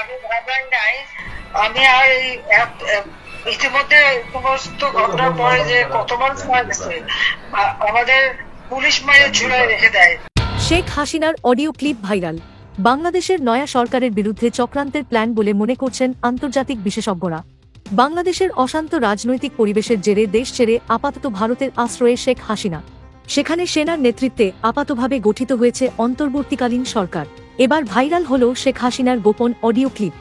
আমি ভাবলাম নাই আমি আর এই ইতিমধ্যে সমস্ত ঘটনার পরে যে কত মানুষ মারা গেছে আমাদের পুলিশ মায়ের ঝুলায় রেখে দেয়। শেখ হাসিনার অডিও ক্লিপ ভাইরাল। বাংলাদেশের নয়া সরকারের বিরুদ্ধে চক্রান্তের প্ল্যান বলে মনে করছেন আন্তর্জাতিক বিশেষজ্ঞরা। বাংলাদেশের অশান্ত রাজনৈতিক পরিবেশের জেরে দেশ ছেড়ে আপাতত ভারতের আশ্রয়ে শেখ হাসিনা। সেখানে সেনার নেতৃত্বে আপাতভাবে গঠিত হয়েছে অন্তর্বর্তীকালীন সরকার। এবার ভাইরাল হল শেখ হাসিনার গোপন অডিও ক্লিপ।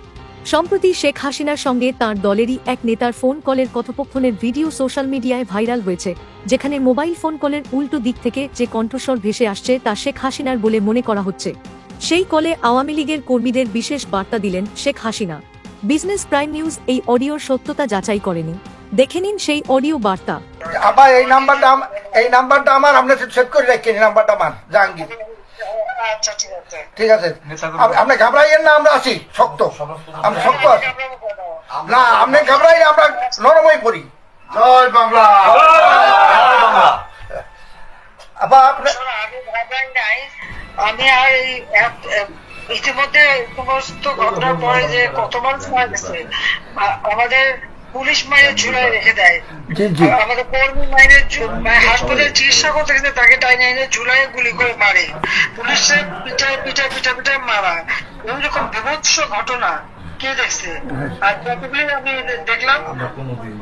সম্প্রতি শেখ হাসিনার সঙ্গে তাঁর দলেরই এক নেতার ফোন কলের কথোপকথনের ভিডিও সোশ্যাল মিডিয়ায় ভাইরাল হয়েছে, যেখানে মোবাইল ফোন কলের উল্টো দিক থেকে যে কণ্ঠস্বর ভেসে আসছে তা শেখ হাসিনার বলে মনে করা হচ্ছে। সেই কলে আওয়ামী লীগের কর্মীদের বিশেষ বার্তা দিলেন Sheikh Hasina. Business prime news এই অডিওর সত্যতা যাচাই করেনি। দেখে নিন সেই অডিও বার্তা। আবার এই নাম্বারটা আমার আপনি সেভ করে রাখেন। এই নাম্বারটা আমার জাহাঙ্গীর। আচ্ছা ঠিক আছে, আপনি ঘাবড়াইয়েন না, আমরা আছি শক্ত। আমরা শক্ত আছি না, আপনি ঘাবড়াই, আমরা নরমই পড়ি। জয় বাংলা। আবার আমি ভাবলাম নাই আমি আর এই ইতিমধ্যে সমস্ত ঘটনার পরে যে কত মানুষ মারা গেছে আমাদের পুলিশ মায়ের ঝুলায় রেখে দেয়। আমাদের কর্মী মায়ের হাসপাতালে চিকিৎসা করতে গেছে তাকে টাইনে এনে ঝুলায় গুলি করে মারে। পুলিশের পিটায় মারা, এরকম বিভৎস ঘটনা কে দেখছে? আর যতগুলি আমি দেখলাম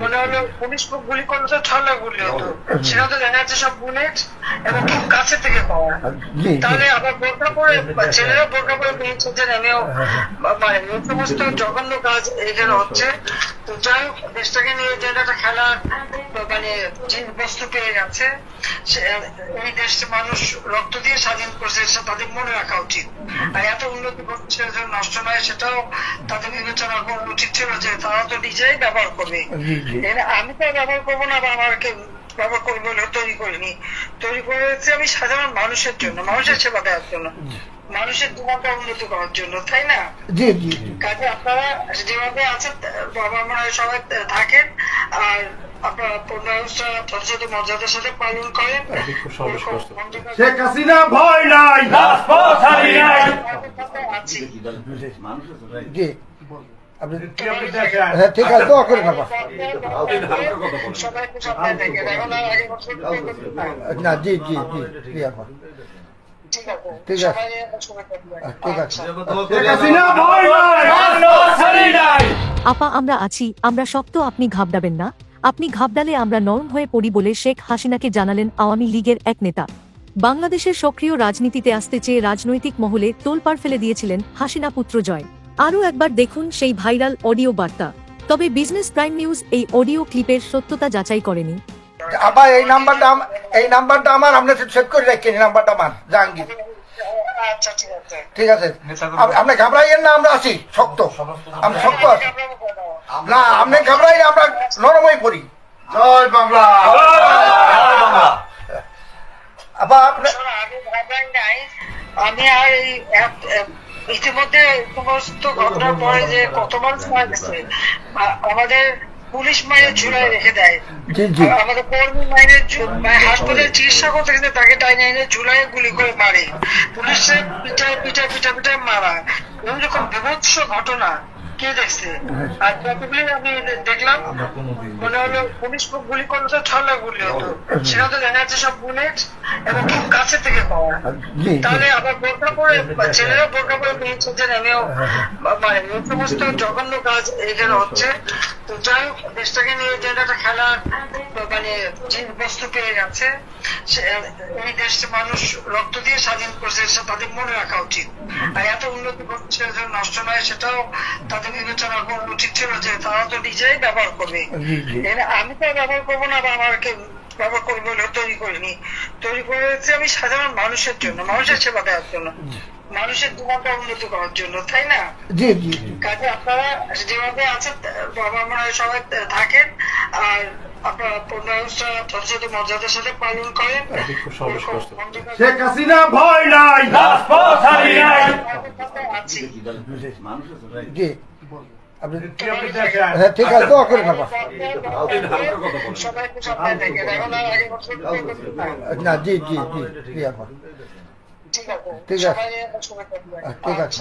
মনে হলো পুলিশ গুলি করলে তো ছলা গুলি হতো, সেটা তো দেখা যাচ্ছে সব বুলেট এবং খুব কাছে থেকে পাওয়া। তাহলে আবার বোরকা পরে ছেলেরা বোরকা পরে বেরিয়েছে যে নেমেও মানে সমস্ত জঘন্য কাজ এখানে হচ্ছে। তো যাই হোক, দেশটাকে নিয়ে যে একটা খেলার মানে বস্তু পেয়ে গেছে, এই দেশে মানুষ রক্ত দিয়ে স্বাধীন করছে, তাদের মনে রাখা উচিত। আর এত উন্নতি করছে নষ্ট নয়, সেটাও তাদের বিবেচনা করা উচিত ছিল যে তারা তো নিজেই ব্যবহার করবে। আমি তো ব্যবহার করবো না বা আমাকে ব্যবহার করবো বলে তৈরি করিনি। তৈরি করেছি আমি সাধারণ মানুষের জন্য, মানুষের সেবা দেওয়ার জন্য, মানুষের জীবনটা উন্নতি করার জন্য, তাই না? কাজে আপনারা যেভাবে আছেন বাবা মা সবাই থাকেন আর আপনারা ব্যবস্থা যথাযথ মর্যাদার সাথে পালন করেন। শেখ হাসিনা ভয় নাই, আছি। ঠিক আছে, দোয়া করে না। সবাই সামনে থেকে এখন আর আগে বছর না, জি জি জি জি ঠিক আছে। আপা আমরা আছি, আমরা শক্ত, আপনি ঘাবড়াবেন না। আপনি ঘাবড়ালে আমরা নরম হয়ে পড়ি বলে শেখ হাসিনাকে জানালেন আওয়ামী লীগের এক নেতা। বাংলাদেশের সক্রিয় রাজনীতিতে আসতে চেয়ে রাজনৈতিক মহলে তোলপাড় ফেলে দিয়েছিলেন হাসিনা পুত্র জয়। আরও একবার দেখুন সেই ভাইরাল অডিও বার্তা। তবে বিজনেস প্রাইম নিউজ এই অডিও ক্লিপের সত্যতা যাচাই করেনি। আবার এই নাম্বারটা আমার আপনি সেভ করে রাখেন। এই নাম্বারটা আমার জাহাঙ্গীর। আচ্ছা ঠিক আছে, আপনি ঘাবড়াইয়েন না, আমরা আছি শক্ত। আমরা শক্ত আছি না, আপনি ঘাবড়াই, আমরা নরমই পড়ি। জয় বাংলা। আবার আমি ভাবলাম নাই আমি আর এই ইতিমধ্যে সমস্ত ঘটনার পরে যে কত মানুষ মারা গেছে আমাদের পুলিশ মায়ের ঝুলায় রেখে দেয়। আমাদের কর্মী মায়ের হাসপাতালে চিকিৎসা করতে গেছে তাকে টাইনে এনে ঝুলায় গুলি করে মারে। পুলিশের পিটায় মারা, এরকম বিভৎস ঘটনা কে দেখছে? আর যতগুলি আমি দেখলাম মনে হলো পুলিশ গুলি করলে তো ছলা গুলি হতো, সেটা তো দেখা যাচ্ছে সব বুলেট এবং খুব কাছে থেকে পাওয়া। তাহলে আবার বোরকা পরে ছেলেরা বোরকা পরে বেরিয়েছে যে নেমেও মানে সমস্ত জঘন্য কাজ এখানে হচ্ছে। তো যাই হোক, দেশটাকে নিয়ে যে একটা খেলার মানে বস্তু পেয়ে গেছে, এই দেশে মানুষ রক্ত দিয়ে স্বাধীন করছে, তাদের মনে রাখা উচিত। আর এত উন্নতি করছে নষ্ট নয়, সেটাও তাদের বিবেচনা করা উচিত ছিল যে তারা তো নিজেই ব্যবহার করবে। আমি তো ব্যবহার করবো না বা আমাকে ব্যবহার করবো বলে তৈরি করিনি। তৈরি করেছি আমি সাধারণ মানুষের জন্য, মানুষের সেবা দেওয়ার জন্য, মানুষের জীবনটা উন্নতি করার জন্য, তাই না? কাজে আপনারা যেভাবে আছেন বাবা মা সবাই থাকেন আর আপনারা ব্যবস্থা যথাযথ মর্যাদার সাথে পালন করেন। শেখ হাসিনা ভয় নাই, আছি। ঠিক আছে, দোয়া করে না। সবাই সামনে থেকে এখন আর আগে বছর না, জি জি জি জি ঠিক আছে। ঠিক আছে। সবাই ঠিক আছে।